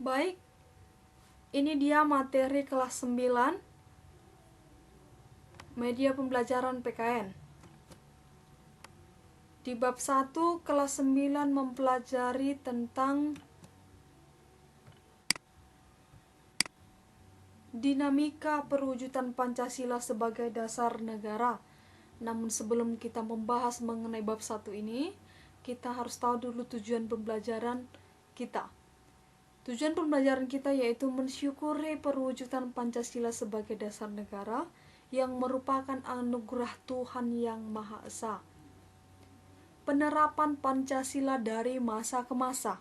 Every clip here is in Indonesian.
Baik, ini dia materi kelas 9 media pembelajaran PKN. Di bab 1 kelas 9 mempelajari tentang dinamika perwujudan Pancasila sebagai dasar negara. Namun sebelum kita membahas mengenai bab 1 ini, kita harus tahu dulu tujuan pembelajaran kita. Tujuan pembelajaran kita yaitu mensyukuri perwujudan Pancasila sebagai dasar negara yang merupakan anugerah Tuhan Yang Maha Esa. Penerapan Pancasila dari masa ke masa.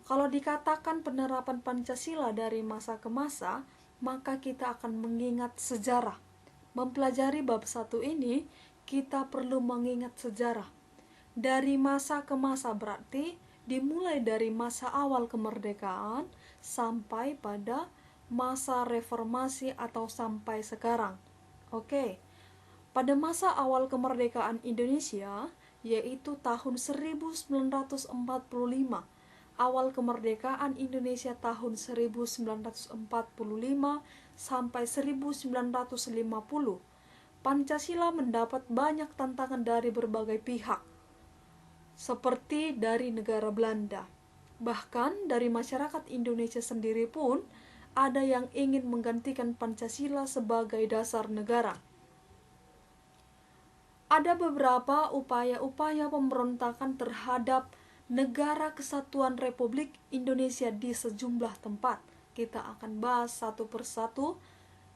Kalau dikatakan penerapan Pancasila dari masa ke masa, maka kita akan mengingat sejarah. Mempelajari bab 1 ini, kita perlu mengingat sejarah. Dari masa ke masa berarti dimulai dari masa awal kemerdekaan sampai pada masa reformasi atau sampai sekarang. Oke. Pada masa awal kemerdekaan Indonesia, yaitu tahun 1945. Awal kemerdekaan Indonesia tahun 1945 sampai 1950. Pancasila mendapat banyak tantangan dari berbagai pihak, seperti dari negara Belanda. Bahkan dari masyarakat Indonesia sendiri pun ada yang ingin menggantikan Pancasila sebagai dasar negara. Ada beberapa upaya-upaya pemberontakan terhadap Negara Kesatuan Republik Indonesia di sejumlah tempat. Kita akan bahas satu persatu.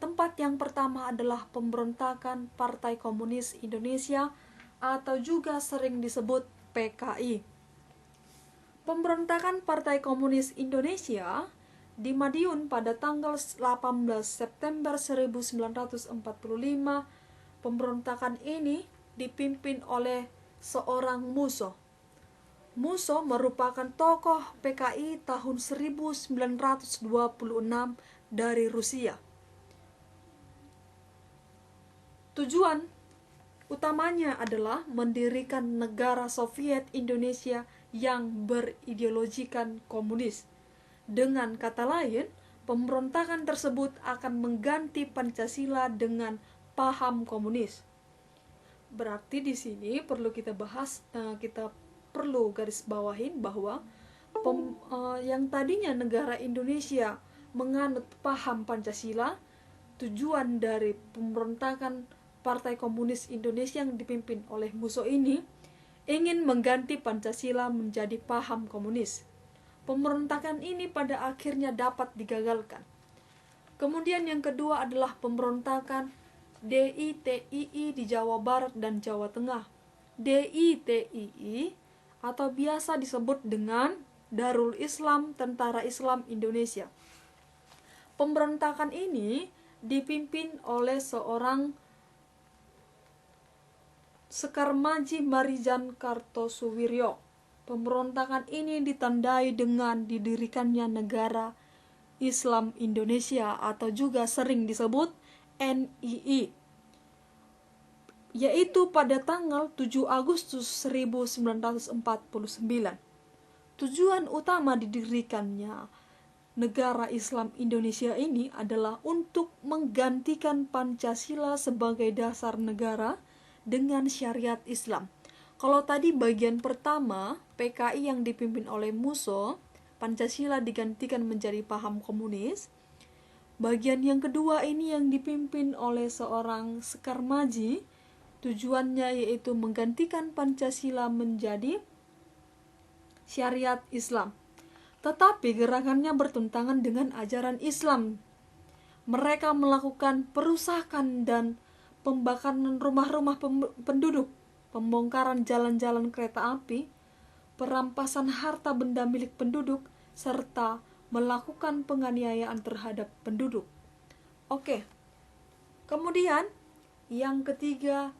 Tempat yang pertama adalah pemberontakan Partai Komunis Indonesia atau juga sering disebut PKI. Pemberontakan Partai Komunis Indonesia di Madiun pada tanggal 18 September 1945. Pemberontakan ini dipimpin oleh seorang Musso. Musso merupakan tokoh PKI tahun 1926 dari Rusia. Tujuan utamanya adalah mendirikan negara Soviet Indonesia yang berideologikan komunis. Dengan kata lain, pemberontakan tersebut akan mengganti Pancasila dengan paham komunis. Berarti di sini perlu kita bahas, kita perlu garis bawahin bahwa yang tadinya negara Indonesia menganut paham Pancasila, tujuan dari pemberontakan Partai Komunis Indonesia yang dipimpin oleh Musso ini ingin mengganti Pancasila menjadi paham komunis. Pemberontakan ini pada akhirnya dapat digagalkan. Kemudian yang kedua adalah pemberontakan DITII di Jawa Barat dan Jawa Tengah. DITII atau biasa disebut dengan Darul Islam Tentara Islam Indonesia. Pemberontakan ini dipimpin oleh seorang Sekar Maji Marijan Kartosuwiryo. Pemberontakan ini ditandai dengan didirikannya Negara Islam Indonesia atau juga sering disebut NII, yaitu pada tanggal 7 Agustus 1949. Tujuan utama didirikannya Negara Islam Indonesia ini adalah untuk menggantikan Pancasila sebagai dasar negara dengan syariat Islam. Kalau tadi bagian pertama, PKI yang dipimpin oleh Musso, Pancasila digantikan menjadi paham komunis. Bagian yang kedua ini yang dipimpin oleh seorang Sekar Maji, tujuannya yaitu menggantikan Pancasila menjadi syariat Islam. Tetapi gerakannya bertentangan dengan ajaran Islam. Mereka melakukan perusakan dan pembakaran rumah-rumah penduduk, pembongkaran jalan-jalan kereta api, perampasan harta benda milik penduduk, serta melakukan penganiayaan terhadap penduduk. Oke. Kemudian yang ketiga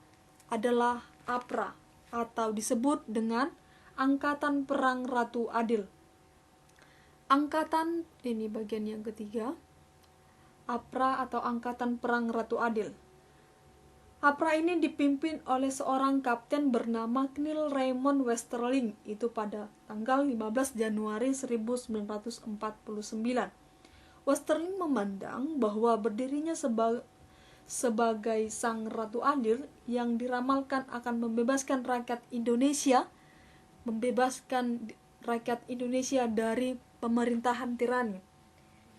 adalah APRA atau disebut dengan Angkatan Perang Ratu Adil. Angkatan ini bagian yang ketiga, APRA atau Angkatan Perang Ratu Adil. APRA ini dipimpin oleh seorang kapten bernama Knil Raymond Westerling, itu pada tanggal 15 Januari 1949. Westerling memandang bahwa berdirinya sebagai sang ratu adil yang diramalkan akan membebaskan rakyat Indonesia dari pemerintahan tirani.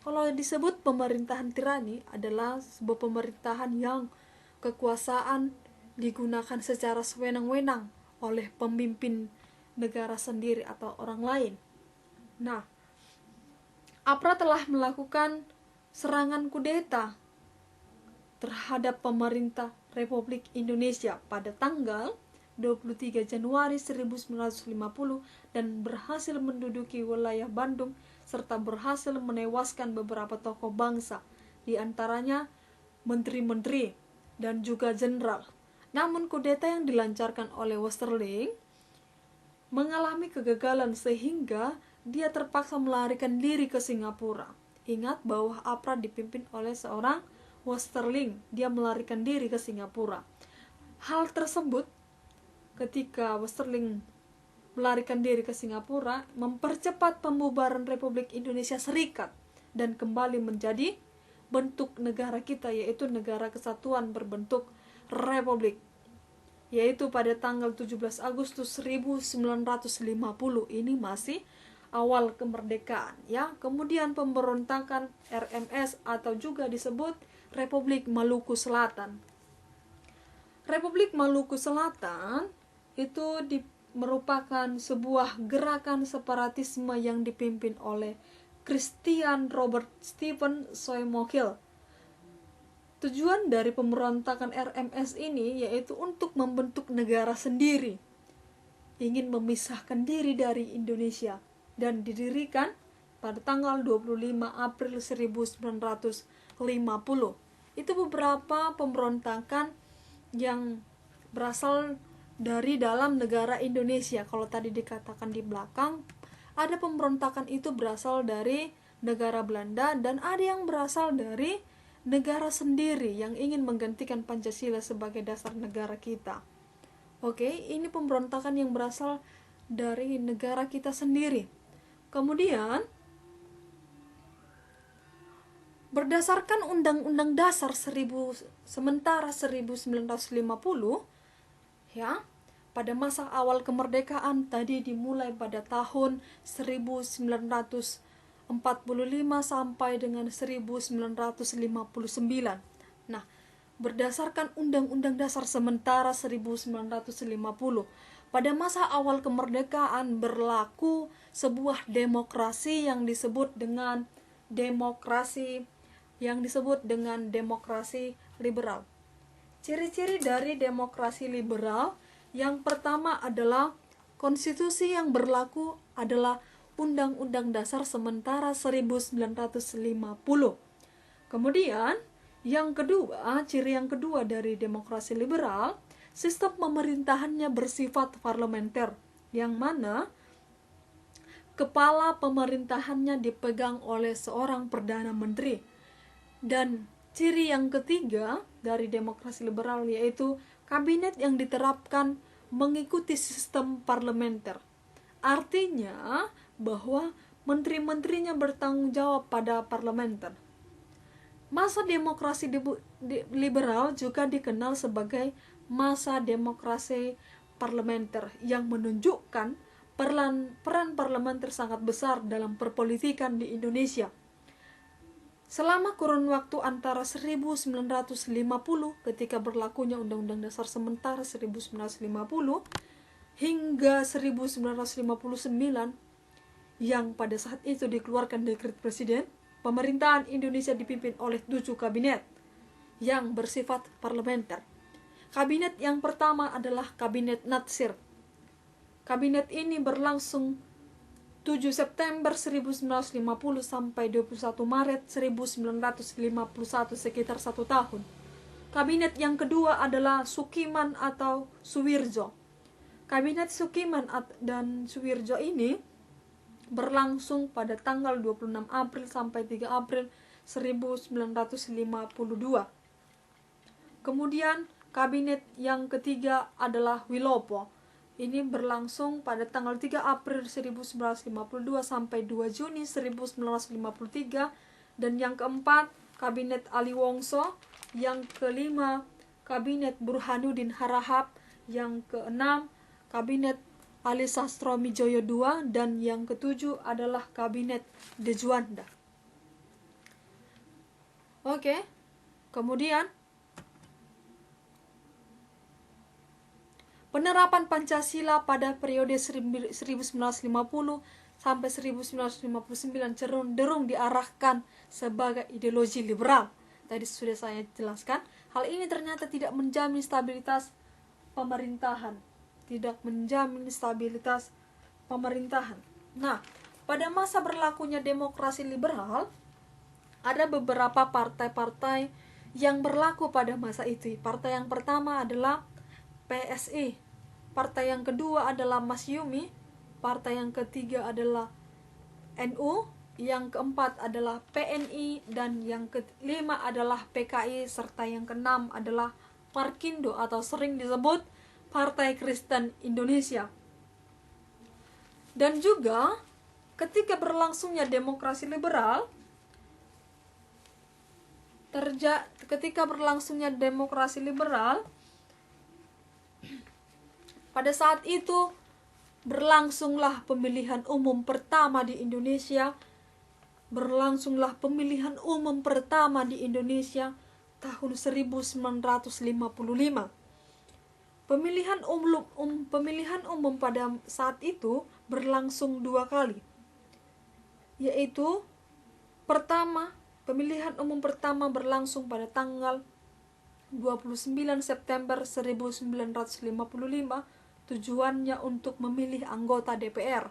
Kalau disebut pemerintahan tirani adalah sebuah pemerintahan yang kekuasaan digunakan secara sewenang-wenang oleh pemimpin negara sendiri atau orang lain. Nah, APRA telah melakukan serangan kudeta terhadap pemerintah Republik Indonesia pada tanggal 23 Januari 1950 dan berhasil menduduki wilayah Bandung serta berhasil menewaskan beberapa tokoh bangsa, di antaranya menteri-menteri dan juga jenderal. Namun kudeta yang dilancarkan oleh Westerling mengalami kegagalan sehingga dia terpaksa melarikan diri ke Singapura. Ingat bahwa APRA dipimpin oleh seorang Westerling, dia melarikan diri ke Singapura. Hal tersebut ketika Westerling melarikan diri ke Singapura mempercepat pembubaran Republik Indonesia Serikat dan kembali menjadi bentuk negara kita, yaitu negara kesatuan berbentuk republik, yaitu pada tanggal 17 Agustus 1950. Ini masih awal kemerdekaan ya. Kemudian pemberontakan RMS atau juga disebut Republik Maluku Selatan. Republik Maluku Selatan itu merupakan sebuah gerakan separatisme yang dipimpin oleh Christian Robert Stephen Soemohil. Tujuan dari pemberontakan RMS ini yaitu untuk membentuk negara sendiri, ingin memisahkan diri dari Indonesia, dan didirikan pada tanggal 25 April 1950. Itu beberapa pemberontakan yang berasal dari dalam negara Indonesia. Kalau tadi dikatakan di belakang, ada pemberontakan itu berasal dari negara Belanda dan ada yang berasal dari negara sendiri yang ingin menggantikan Pancasila sebagai dasar negara kita. Oke, ini pemberontakan yang berasal dari negara kita sendiri. Kemudian berdasarkan Undang-Undang Dasar 1950 ya, pada masa awal kemerdekaan tadi dimulai pada tahun 1945 sampai dengan 1959. Nah, berdasarkan Undang-Undang Dasar sementara 1950, pada masa awal kemerdekaan berlaku sebuah demokrasi yang disebut dengan demokrasi liberal. Ciri-ciri dari demokrasi liberal yang pertama adalah konstitusi yang berlaku adalah Undang-Undang Dasar sementara 1950. Kemudian ciri yang kedua dari demokrasi liberal, sistem pemerintahannya bersifat parlementer, yang mana kepala pemerintahannya dipegang oleh seorang perdana menteri. Dan ciri yang ketiga dari demokrasi liberal yaitu kabinet yang diterapkan mengikuti sistem parlementer. Artinya bahwa menteri-menterinya bertanggung jawab pada parlementer. Masa demokrasi liberal juga dikenal sebagai masa demokrasi parlementer yang menunjukkan peran parlementer sangat besar dalam perpolitikan di Indonesia. Selama kurun waktu antara 1950 ketika berlakunya Undang-Undang Dasar sementara 1950 hingga 1959 yang pada saat itu dikeluarkan dekret presiden, pemerintahan Indonesia dipimpin oleh 7 kabinet yang bersifat parlementer. Kabinet yang pertama adalah Kabinet Natsir. Kabinet ini berlangsung 7 September 1950 sampai 21 Maret 1951, sekitar 1 tahun. Kabinet yang kedua adalah Sukiman atau Suwirjo. Kabinet Sukiman dan Suwirjo ini berlangsung pada tanggal 26 April sampai 3 April 1952. Kemudian kabinet yang ketiga adalah Wilopo. Ini berlangsung pada tanggal 3 April 1952 sampai 2 Juni 1953. Dan yang keempat, kabinet Ali Wongso. Yang kelima, kabinet Burhanuddin Harahap. Yang keenam, kabinet Ali Sastroamidjojo II. Dan yang ketujuh adalah kabinet Dejuanda. Oke, kemudian penerapan Pancasila pada periode 1950 sampai 1959 cenderung diarahkan sebagai ideologi liberal. Tadi sudah saya jelaskan, hal ini ternyata tidak menjamin stabilitas pemerintahan. Nah, pada masa berlakunya demokrasi liberal, ada beberapa partai-partai yang berlaku pada masa itu. Partai yang pertama adalah PSI, partai yang kedua adalah Masyumi, partai yang ketiga adalah NU, yang keempat adalah PNI, dan yang kelima adalah PKI, serta yang keenam adalah Parkindo atau sering disebut Partai Kristen Indonesia. Dan juga ketika berlangsungnya demokrasi liberal, pada saat itu berlangsunglah pemilihan umum pertama di Indonesia. Tahun 1955. Pemilihan umum pada saat itu berlangsung 2 kali. Yaitu pemilihan umum pertama berlangsung pada tanggal 29 September 1955, tujuannya untuk memilih anggota DPR.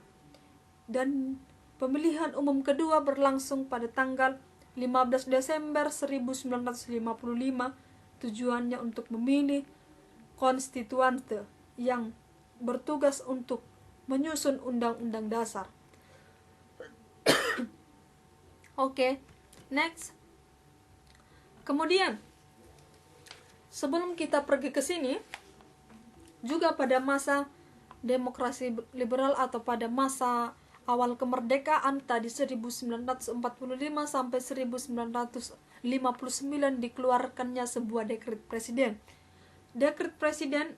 Dan pemilihan umum kedua berlangsung pada tanggal 15 Desember 1955, tujuannya untuk memilih konstituante yang bertugas untuk menyusun undang-undang dasar. Oke, next. Kemudian, sebelum kita pergi ke sini, juga pada masa demokrasi liberal atau pada masa awal kemerdekaan tadi 1945 sampai 1959 dikeluarkannya sebuah dekret presiden. Dekret presiden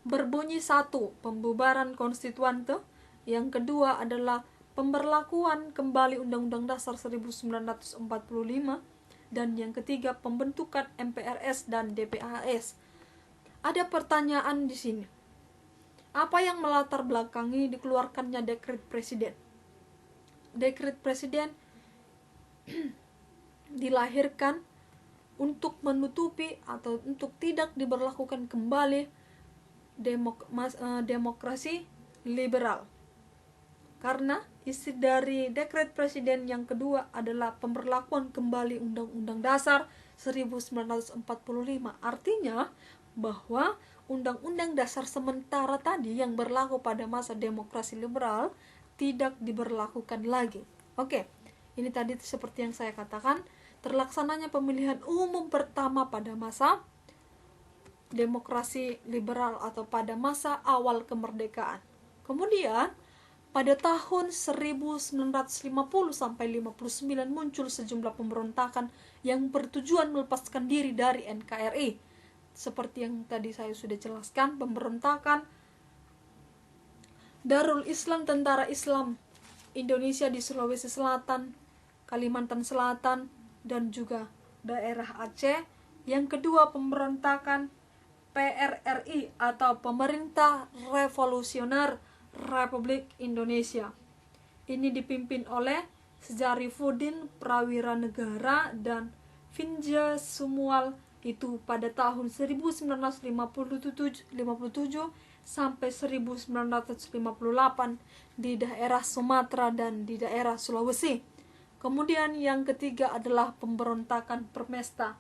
berbunyi: 1. Pembubaran konstituante. Yang kedua adalah pemberlakuan kembali Undang-Undang Dasar 1945. Dan yang ketiga, pembentukan MPRS dan DPHS. Ada pertanyaan di sini. Apa yang melatar belakangi dikeluarkannya dekret presiden? Dekret presiden dilahirkan untuk menutupi atau untuk tidak diberlakukan kembali demokrasi liberal. Karena isi dari dekret presiden yang kedua adalah pemberlakuan kembali Undang-Undang Dasar 1945. Artinya bahwa Undang-Undang Dasar sementara tadi yang berlaku pada masa demokrasi liberal tidak diberlakukan lagi. Oke, ini tadi seperti yang saya katakan, terlaksananya pemilihan umum pertama pada masa demokrasi liberal atau pada masa awal kemerdekaan. Kemudian pada tahun 1950 sampai 59 muncul sejumlah pemberontakan yang bertujuan melepaskan diri dari NKRI. Seperti yang tadi saya sudah jelaskan, pemberontakan Darul Islam Tentara Islam Indonesia di Sulawesi Selatan, Kalimantan Selatan, dan juga daerah Aceh. Yang kedua, pemberontakan PRRI atau Pemerintah Revolusioner Republik Indonesia. Ini dipimpin oleh Syarifuddin Prawira Negara dan Finja Sumual, itu pada tahun 1957 sampai 1958 di daerah Sumatera dan di daerah Sulawesi. Kemudian yang ketiga adalah pemberontakan Permesta